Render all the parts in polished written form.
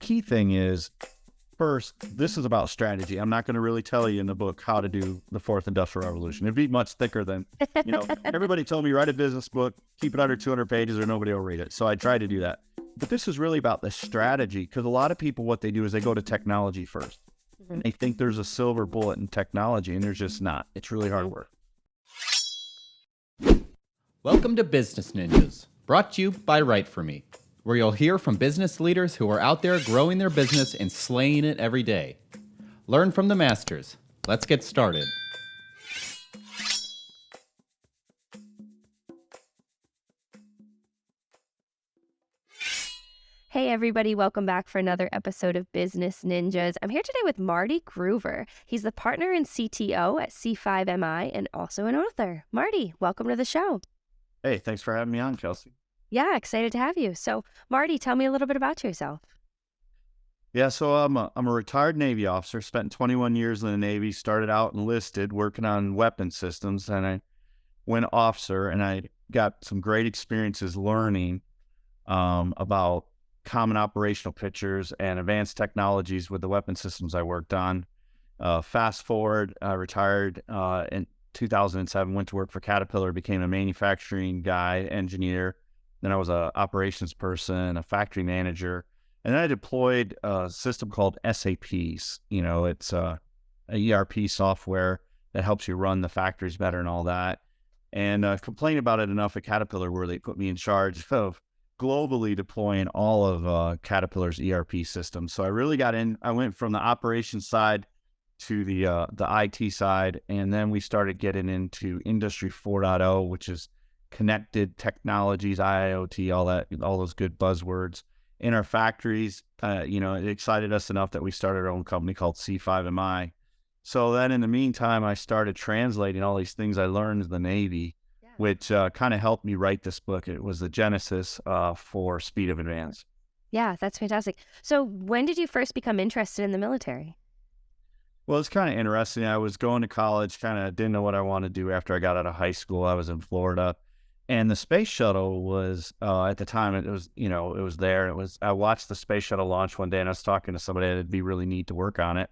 key thing is, first, this is about strategy. I'm not going to really tell you in the book how to do the fourth industrial revolution. It'd be much thicker than, everybody told me write a business book, keep it under 200 pages or nobody will read it. So I tried to do that. But this is really about the strategy, because a lot of people, what they do is they go to technology first. And they think there's a silver bullet in technology, and there's just not. It's really hard work. Welcome to Business Ninjas, brought to you by WriteForMe, where you'll hear from business leaders who are out there growing their business and slaying it every day. Learn from the masters. Let's get started. Hey everybody, welcome back for another episode of Business Ninjas. I'm here today with Marty Groover. He's the partner and CTO at C5MI and also an author. Marty, welcome to the show. Hey, thanks for having me on, Kelsey. Yeah, excited to have you. So, Marty, tell me a little bit about yourself. Yeah, so I'm a retired Navy officer, spent 21 years in the Navy, started out enlisted working on weapon systems, and I went officer, and I got some great experiences learning about common operational pictures and advanced technologies with the weapon systems I worked on. Fast forward, I retired in 2007, went to work for Caterpillar, became a manufacturing guy, engineer. Then I was an operations person, a factory manager. And then I deployed a system called SAPs. It's a ERP software that helps you run the factories better and all that. And complained about it enough at Caterpillar where they put me in charge of globally deploying all of Caterpillar's ERP systems. So I really got in. I went from the operations side to the IT side, and then we started getting into Industry 4.0, which is connected technologies, IoT, all those good buzzwords in our factories. It excited us enough that we started our own company called C5MI. So then in the meantime, I started translating all these things I learned in the Navy, which kind of helped me write this book. It was the genesis for Speed of Advance. Yeah, that's fantastic. So when did you first become interested in the military? Well, it's kind of interesting. I was going to college, kind of didn't know what I wanted to do after I got out of high school. I was in Florida, and the space shuttle was, at the time, it was there. I watched the space shuttle launch one day, and I was talking to somebody that it'd be really neat to work on it.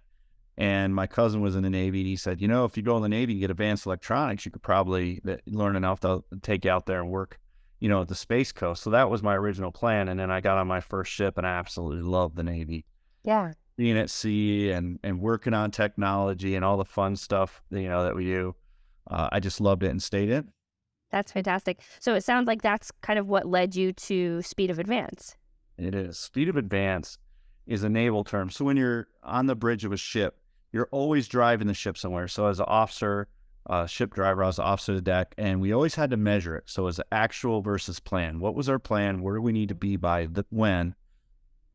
And my cousin was in the Navy, and he said, if you go in the Navy and get advanced electronics, you could probably learn enough to take you out there and work, at the Space Coast. So that was my original plan. And then I got on my first ship, and I absolutely loved the Navy. Yeah. Being at sea and working on technology and all the fun stuff, that we do. I just loved it and stayed in. That's fantastic. So it sounds like that's kind of what led you to Speed of Advance. It is. Speed of Advance is a naval term. So when you're on the bridge of a ship, you're always driving the ship somewhere. So as an officer, ship driver, I was the officer of the deck, and we always had to measure it. So as actual versus plan. What was our plan? Where do we need to be by when?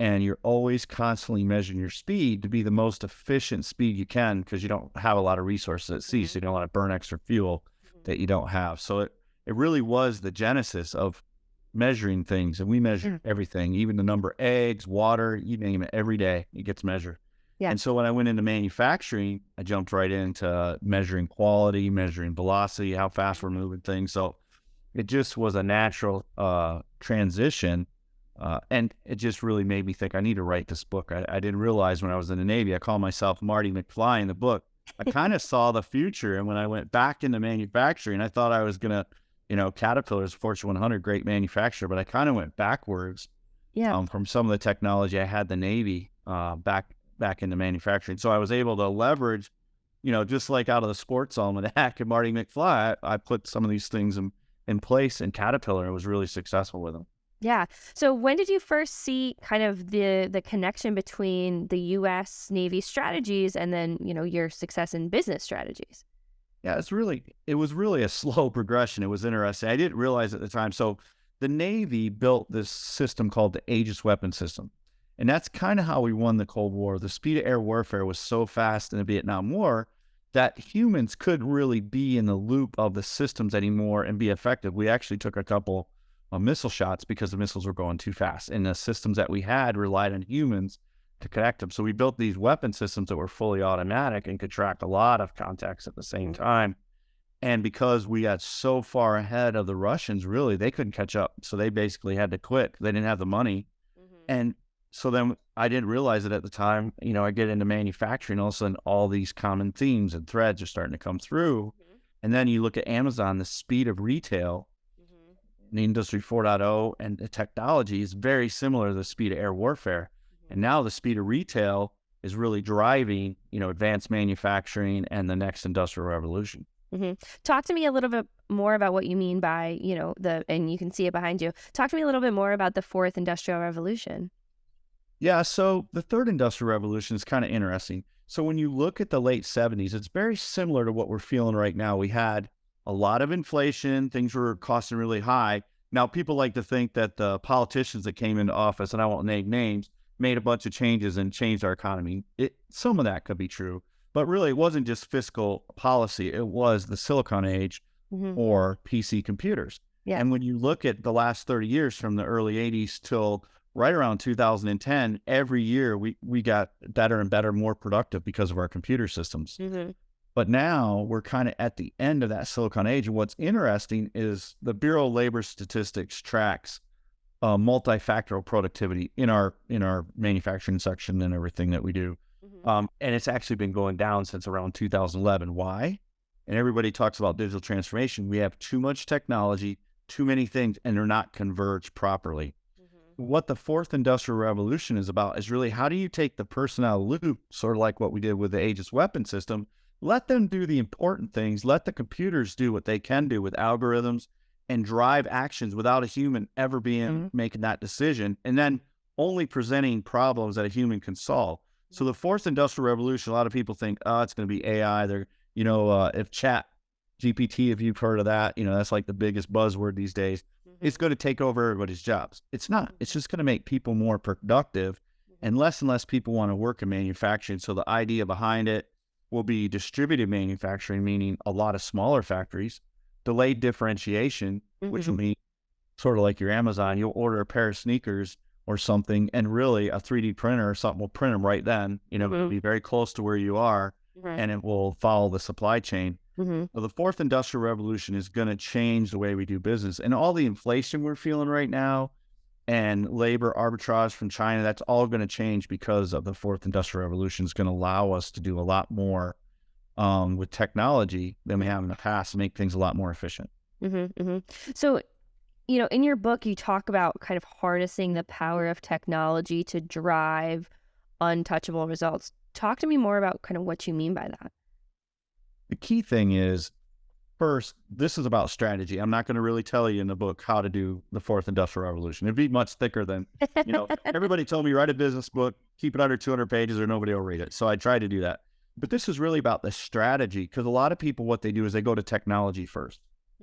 And you're always constantly measuring your speed to be the most efficient speed you can, because you don't have a lot of resources at sea, so you don't want to burn extra fuel that you don't have. So it really was the genesis of measuring things, and we measure everything, even the number of eggs, water, you name it, every day it gets measured. Yeah. And so when I went into manufacturing, I jumped right into measuring quality, measuring velocity, how fast we're moving things. So it just was a natural transition. And it just really made me think I need to write this book. I didn't realize when I was in the Navy, I called myself Marty McFly in the book. I kind of saw the future. And when I went back into manufacturing, I thought I was going to, Caterpillar's Fortune 100, great manufacturer, but I kind of went backwards from some of the technology I had the Navy back into manufacturing. So I was able to leverage, just like out of the sports almanac and Marty McFly, I put some of these things in place in Caterpillar and was really successful with them. Yeah. So when did you first see kind of the connection between the U.S. Navy strategies and then, your success in business strategies? Yeah, it was really a slow progression. It was interesting. I didn't realize at the time. So the Navy built this system called the Aegis Weapon System. And that's kind of how we won the Cold War. The speed of air warfare was so fast in the Vietnam War that humans couldn't really be in the loop of the systems anymore and be effective. We actually took a couple missile shots because the missiles were going too fast, and the systems that we had relied on humans to connect them. So we built these weapon systems that were fully automatic and could track a lot of contacts at the same time. And because we got so far ahead of the Russians, really, they couldn't catch up. So they basically had to quit. They didn't have the money. And So then I didn't realize it at the time. I get into manufacturing, all of a sudden all these common themes and threads are starting to come through. And then you look at Amazon, the speed of retail, the Industry 4.0 and the technology is very similar to the speed of air warfare. And now the speed of retail is really driving, advanced manufacturing and the next industrial revolution. Talk to me a little bit more about what you mean by, and you can see it behind you. Talk to me a little bit more about the fourth industrial revolution. Yeah, so the third industrial revolution is kind of interesting. So when you look at the late 70s, it's very similar to what we're feeling right now. We had a lot of inflation, things were costing really high. Now, people like to think that the politicians that came into office, and I won't name names, made a bunch of changes and changed our economy. Some of that could be true, but really it wasn't just fiscal policy. It was the Silicon Age or PC computers. Yeah. And when you look at the last 30 years from the early 80s till right around 2010, every year we got better and better, more productive because of our computer systems. But now we're kind of at the end of that Silicon Age. And what's interesting is the Bureau of Labor Statistics tracks multifactorial productivity in our manufacturing section and everything that we do. And it's actually been going down since around 2011. Why? And everybody talks about digital transformation. We have too much technology, too many things, and they're not converged properly. What the fourth industrial revolution is about is really how do you take the person out of the loop, sort of like what we did with the Aegis weapon system, let them do the important things, let the computers do what they can do with algorithms and drive actions without a human ever being making that decision, and then only presenting problems that a human can solve. So the fourth industrial revolution, a lot of people think, oh, it's going to be AI. If chat GPT, if you've heard of that, that's like the biggest buzzword these days. It's going to take over everybody's jobs. It's not. It's just going to make people more productive, and less people want to work in manufacturing. So the idea behind it will be distributed manufacturing, meaning a lot of smaller factories, delayed differentiation, which will mean sort of like your Amazon. You'll order a pair of sneakers or something, and really a 3D printer or something will print them right then. It'll be very close to where you are, and it will follow the supply chain. So the fourth industrial revolution is going to change the way we do business. And all the inflation we're feeling right now and labor arbitrage from China, that's all going to change because of the fourth industrial revolution. Is going to allow us to do a lot more with technology than we have in the past to make things a lot more efficient. So, in your book, you talk about kind of harnessing the power of technology to drive untouchable results. Talk to me more about kind of what you mean by that. The key thing is, first, this is about strategy. I'm not going to really tell you in the book how to do the fourth industrial revolution. It'd be much thicker than, everybody told me, write a business book, keep it under 200 pages or nobody will read it. So I tried to do that. But this is really about the strategy, because a lot of people, what they do is they go to technology first.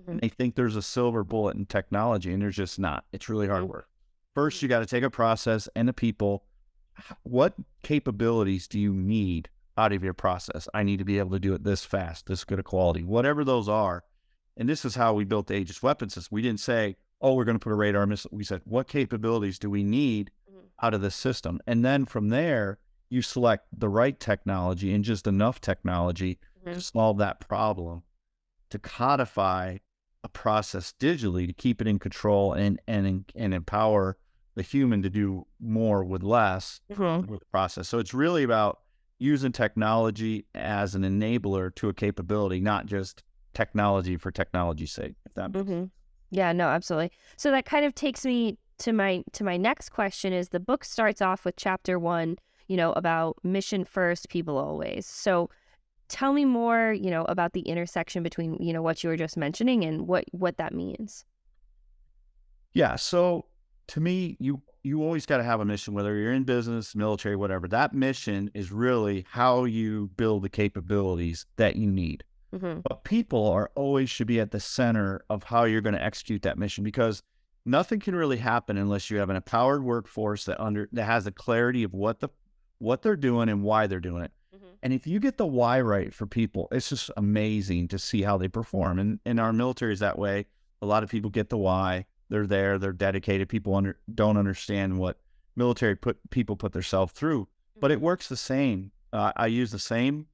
And they think there's a silver bullet in technology, and there's just not. It's really hard work. First, you got to take a process and the people. What capabilities do you need out of your process? I need to be able to do it this fast, this good a quality, whatever those are. And this is how we built the Aegis weapon system. We didn't say, oh, we're going to put a radar missile. We said, what capabilities do we need out of this system? And then from there, you select the right technology and just enough technology to solve that problem, to codify a process digitally, to keep it in control and empower the human to do more with less with the process. So it's really about using technology as an enabler to a capability, not just technology for technology's sake, if that makes sense. Yeah, no, absolutely. So that kind of takes me to my next question. Is the book starts off with chapter 1, about mission first, people always. So tell me more, about the intersection between, what you were just mentioning and what that means. Yeah. So to me, you always got to have a mission, whether you're in business, military, whatever. That mission is really how you build the capabilities that you need. But people should be at the center of how you're going to execute that mission, because nothing can really happen unless you have an empowered workforce that has the clarity of what they're doing and why they're doing it. And if you get the why right for people, it's just amazing to see how they perform. And our military is that way. A lot of people get the why. They're there. They're dedicated. People don't understand what military people put themselves through, but it works the same. I use the same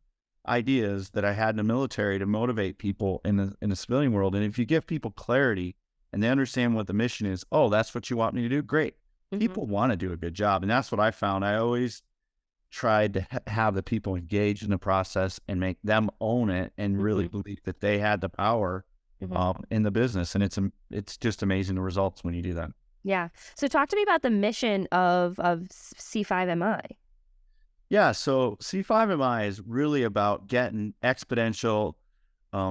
ideas that I had in the military to motivate people in the civilian world. And if you give people clarity and they understand what the mission is, oh, that's what you want me to do? Great. people want to do a good job. And that's what I found. I always tried to have the people engaged in the process and make them own it and really believe that they had the power in the business. And it's just amazing the results when you do that. Yeah. So talk to me about the mission of C5MI. Yeah. So C5MI is really about getting exponential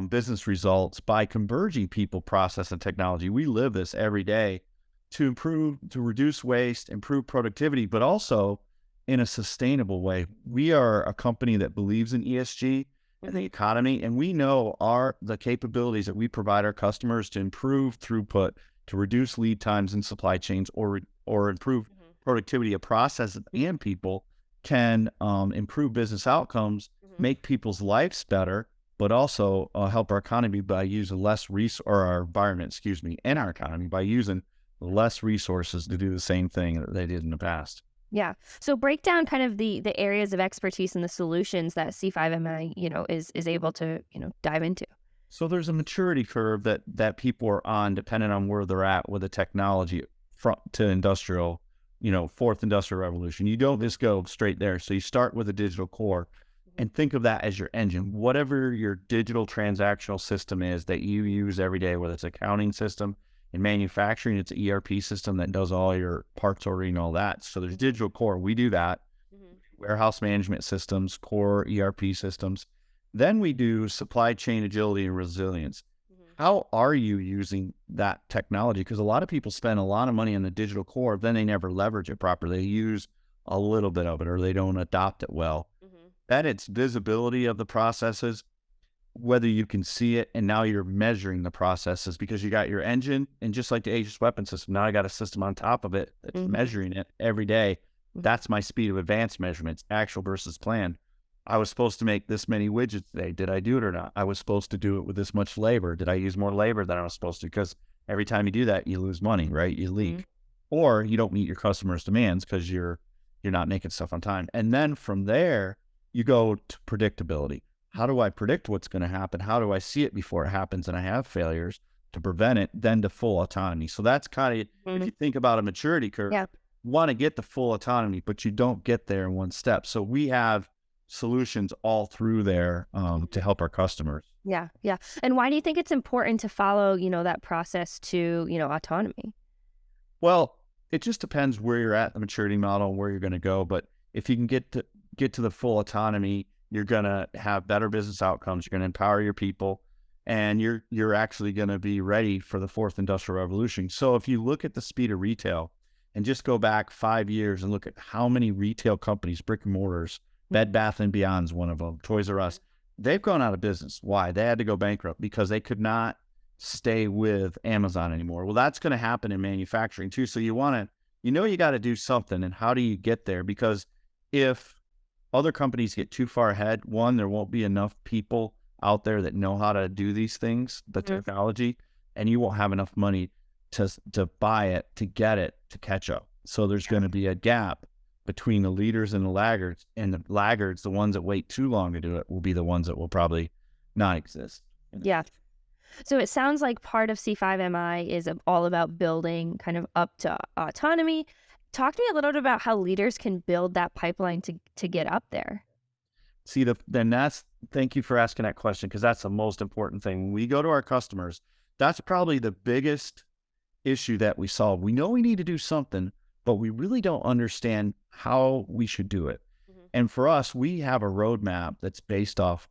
business results by converging people, process, and technology. We live this every day to reduce waste, improve productivity, but also in a sustainable way. We are a company that believes in ESG and the economy, and we know the capabilities that we provide our customers to improve throughput, to reduce lead times in supply chains, or improve productivity of processes and people can improve business outcomes, make people's lives better, but also help our economy by using our environment, and our economy by using less resources to do the same thing that they did in the past. Yeah. So break down kind of the areas of expertise and the solutions that C5MI, is able to, dive into. So there's a maturity curve that people are on, depending on where they're at with the technology to industrial, fourth industrial revolution. You don't just go straight there. So you start with a digital core and think of that as your engine. Whatever your digital transactional system is that you use every day, whether it's accounting system, in manufacturing, it's an ERP system that does all your parts ordering and all that. So there's digital core. We do that. Warehouse management systems, core ERP systems. Then we do supply chain agility and resilience. How are you using that technology? Because a lot of people spend a lot of money on the digital core, then they never leverage it properly. They use a little bit of it or they don't adopt it well. Then it's visibility of the processes, whether you can see it, and now you're measuring the processes because you got your engine, and just like the Aegis weapon system, now I got a system on top of it that's measuring it every day. That's my speed of advanced measurements, actual versus planned. I was supposed to make this many widgets today. Did I do it or not? I was supposed to do it with this much labor. Did I use more labor than I was supposed to? Because every time you do that, you lose money, right? You leak, or you don't meet your customers' demands because you're not making stuff on time. And then from there, you go to predictability. How do I predict what's going to happen? How do I see it before it happens and I have failures to prevent it? Then to full autonomy. So that's kind of, if you think about a maturity curve, you want to get the full autonomy, but you don't get there in one step. So we have solutions all through there to help our customers. Yeah. Yeah. And why do you think it's important to follow, that process to, autonomy? Well, it just depends where you're at, the maturity model, where you're going to go. But if you can get to the full autonomy, you're going to have better business outcomes. You're going to empower your people, and you're actually going to be ready for the fourth industrial revolution. So if you look at the speed of retail and just go back 5 years and look at how many retail companies, brick and mortars, Bed Bath & Beyond's one of them, Toys R Us, they've gone out of business. Why? They had to go bankrupt because they could not stay with Amazon anymore. Well, that's going to happen in manufacturing too. So you got to do something. And how do you get there? Because if other companies get too far ahead, one, there won't be enough people out there that know how to do these things, the technology, and you won't have enough money to buy it, to get it, to catch up. So there's going to be a gap between the leaders and the laggards, and the laggards, the ones that wait too long to do it, will be the ones that will probably not exist. Yeah. So it sounds like part of C5MI is all about building kind of up to autonomy. Talk to me a little bit about how leaders can build that pipeline to get up there. See, thank you for asking that question, because that's the most important thing. When we go to our customers, that's probably the biggest issue that we solve. We know we need to do something, but we really don't understand how we should do it. And for us, we have a roadmap that's based off,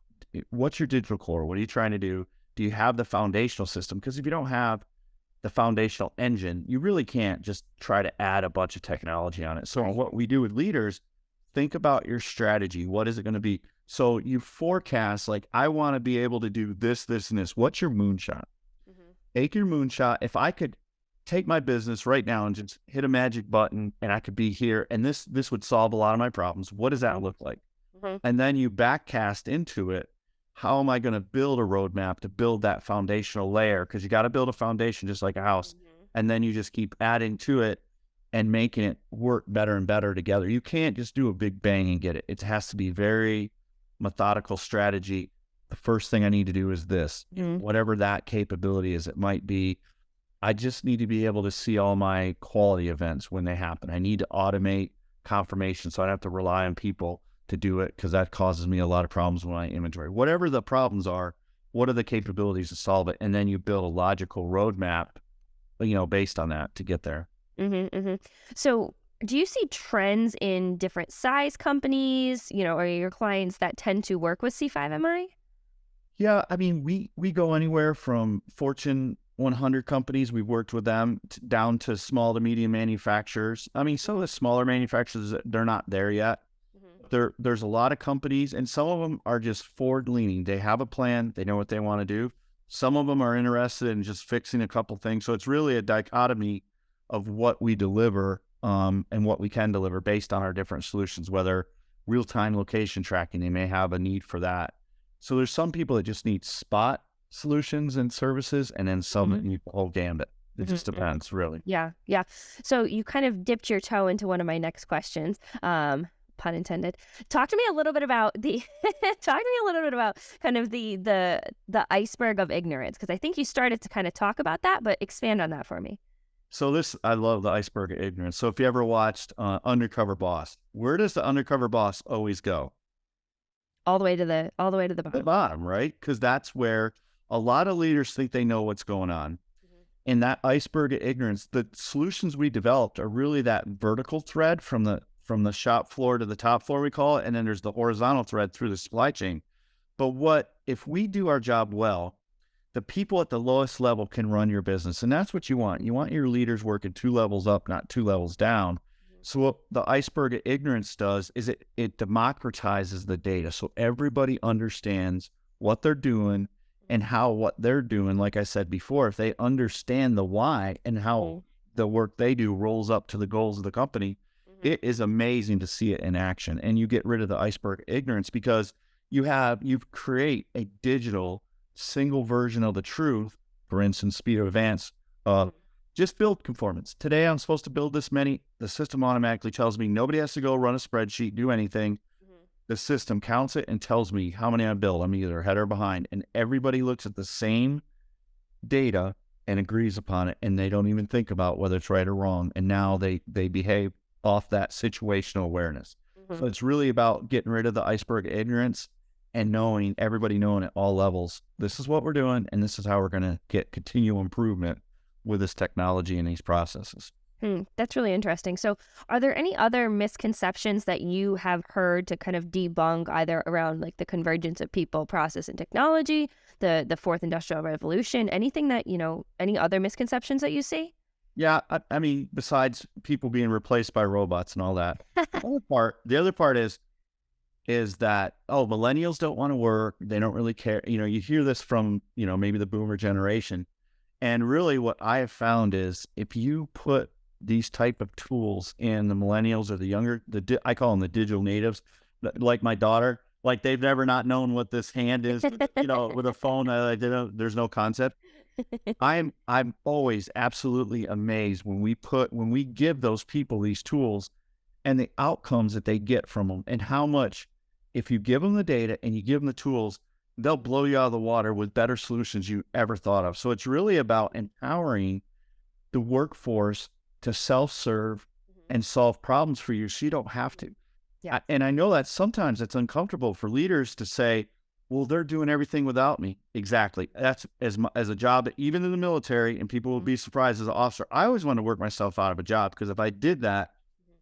what's your digital core? What are you trying to do? Do you have the foundational system? Because if you don't have the foundational engine, you really can't just try to add a bunch of technology on it. So what we do with leaders, think about your strategy. What is it going to be? So you forecast, like, I want to be able to do this, this, and this. What's your moonshot? Take your moonshot. If I could take my business right now and just hit a magic button and I could be here and this would solve a lot of my problems, what does that look like? And then you backcast into it. How am I going to build a roadmap to build that foundational layer? Because you got to build a foundation just like a house. And then you just keep adding to it and making it work better and better together. You can't just do a big bang and get it. It has to be very methodical strategy. The first thing I need to do is this, whatever that capability is. It might be I just need to be able to see all my quality events when they happen. I need to automate confirmation, so I don't have to rely on people to do it, because that causes me a lot of problems when I inventory. Whatever the problems are, what are the capabilities to solve it? And then you build a logical roadmap, based on that to get there. So do you see trends in different size companies, or your clients that tend to work with C5MI? Yeah, I mean, we go anywhere from Fortune 100 companies, we've worked with them, down to small to medium manufacturers. I mean, some of the smaller manufacturers, they're not there yet. There's a lot of companies, and some of them are just forward-leaning. They have a plan. They know what they want to do. Some of them are interested in just fixing a couple things. So it's really a dichotomy of what we deliver, and what we can deliver based on our different solutions, whether real-time location tracking, they may have a need for that. So there's some people that just need spot solutions and services, and then some that need the whole gambit. It just depends, really. Yeah. So you kind of dipped your toe into one of my next questions. Pun intended. Talk to me a little bit about kind of the iceberg of ignorance, because I think you started to kind of talk about that, but expand on that for me. So I love the iceberg of ignorance. So if you ever watched Undercover Boss, where does the undercover boss always go? All the way to the The bottom. bottom, right? Because that's where a lot of leaders think they know what's going on. In that iceberg of ignorance, the solutions we developed are really that vertical thread from the shop floor to the top floor, we call it, and then there's the horizontal thread through the supply chain. But if we do our job well, the people at the lowest level can run your business, and that's what you want. You want your leaders working 2 levels up, not 2 levels down. So what the iceberg of ignorance does is it democratizes the data, so everybody understands what they're doing and how what they're doing. Like I said before, if they understand the why and how the work they do rolls up to the goals of the company, it is amazing to see it in action. And you get rid of the iceberg of ignorance, because you create a digital single version of the truth. For instance, speed of advance, just build conformance. Today, I'm supposed to build this many. The system automatically tells me nobody has to go run a spreadsheet, do anything. The system counts it and tells me how many I build. I'm either ahead or behind. And everybody looks at the same data and agrees upon it, and they don't even think about whether it's right or wrong. And now they behave off that situational awareness. So it's really about getting rid of the iceberg of ignorance and everybody knowing at all levels, this is what we're doing, and this is how we're going to get continual improvement with this technology and these processes. That's really interesting. So are there any other misconceptions that you have heard to kind of debunk, either around like the convergence of people, process, and technology, the fourth industrial revolution, anything that, any other misconceptions that you see? Yeah, I mean, besides people being replaced by robots and all that, the other part is that, millennials don't want to work. They don't really care. You hear this from, maybe the boomer generation. And really what I have found is if you put these type of tools in the millennials or the younger, I call them the digital natives, like my daughter, like they've never not known what this hand is, with a phone. There's no concept. I'm always absolutely amazed when we give those people these tools and the outcomes that they get from them, and how much, if you give them the data and you give them the tools, they'll blow you out of the water with better solutions you ever thought of. So it's really about empowering the workforce to self-serve and solve problems for you, so you don't have to. Yeah. And I know that sometimes it's uncomfortable for leaders to say, well, they're doing everything without me. Exactly. That's as a job, even in the military, and people will be surprised as an officer. I always want to work myself out of a job, because if I did that,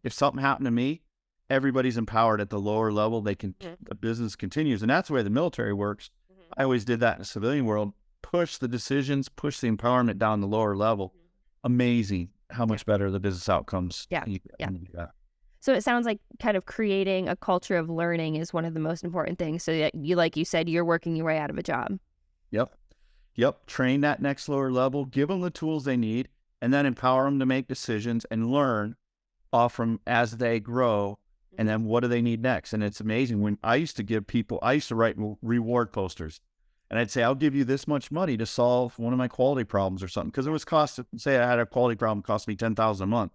if something happened to me, everybody's empowered at the lower level. The business continues. And that's the way the military works. I always did that in the civilian world. Push the decisions, push the empowerment down the lower level. Amazing how much better the business outcomes. Yeah. So it sounds like kind of creating a culture of learning is one of the most important things. So that like you said, you're working your way out of a job. Yep. Train that next lower level, give them the tools they need, and then empower them to make decisions and learn off from as they grow. And then what do they need next? And it's amazing. When I used to write reward posters, and I'd say, I'll give you this much money to solve one of my quality problems or something. Because it was say I had a quality problem, cost me $10,000 a month.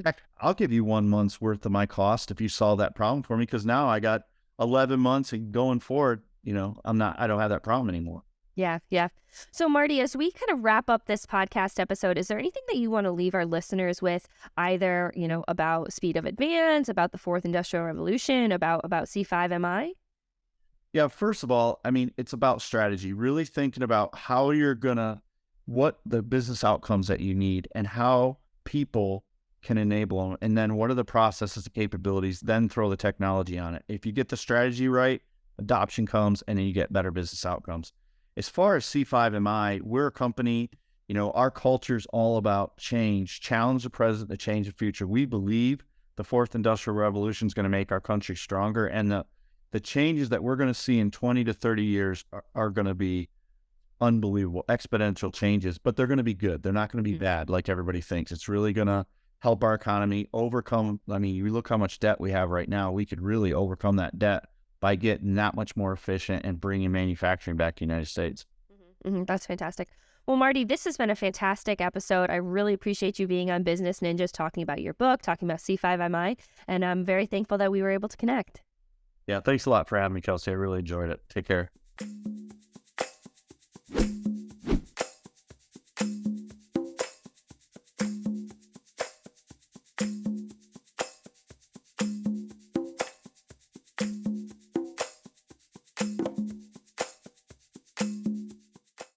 Heck, I'll give you 1 month's worth of my cost if you solve that problem for me, because now I got 11 months, and going forward, I don't have that problem anymore. Yeah, yeah. So, Marty, as we kind of wrap up this podcast episode, is there anything that you want to leave our listeners with, either, about speed of advance, about the fourth industrial revolution, about C5MI? Yeah, first of all, I mean, it's about strategy, really thinking about how you're what the business outcomes that you need and how people can enable them. And then what are the processes and capabilities, then throw the technology on it. If you get the strategy right, adoption comes and then you get better business outcomes. As far as C5MI, we're a company, our culture is all about change, challenge the present, to change the future. We believe the fourth industrial revolution is going to make our country stronger. And the changes that we're going to see in 20 to 30 years are going to be unbelievable, exponential changes, but they're going to be good. They're not going to be bad like everybody thinks. It's really going to help our economy overcome. I mean, you look how much debt we have right now. We could really overcome that debt by getting that much more efficient and bringing manufacturing back to the United States. That's fantastic. Well, Marty, this has been a fantastic episode. I really appreciate you being on Business Ninjas, talking about your book, talking about C5MI, and I'm very thankful that we were able to connect. Yeah, thanks a lot for having me, Kelsey. I really enjoyed it. Take care.